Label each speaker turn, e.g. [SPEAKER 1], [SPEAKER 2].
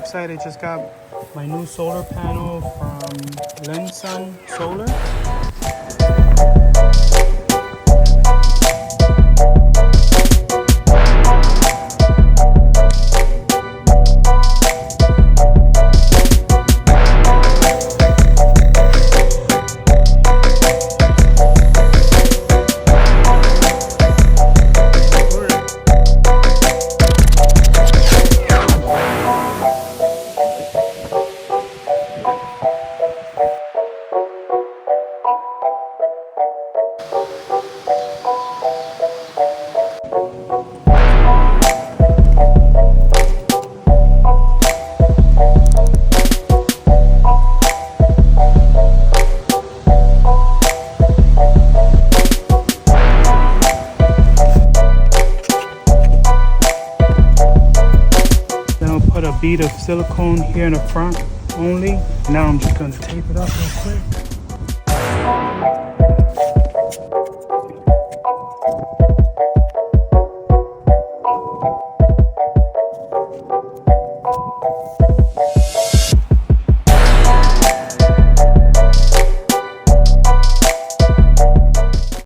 [SPEAKER 1] website. I just got my new solar panel from LenSunSolar. Put a bead of silicone here in the front only. Now I'm just going to tape it up real quick.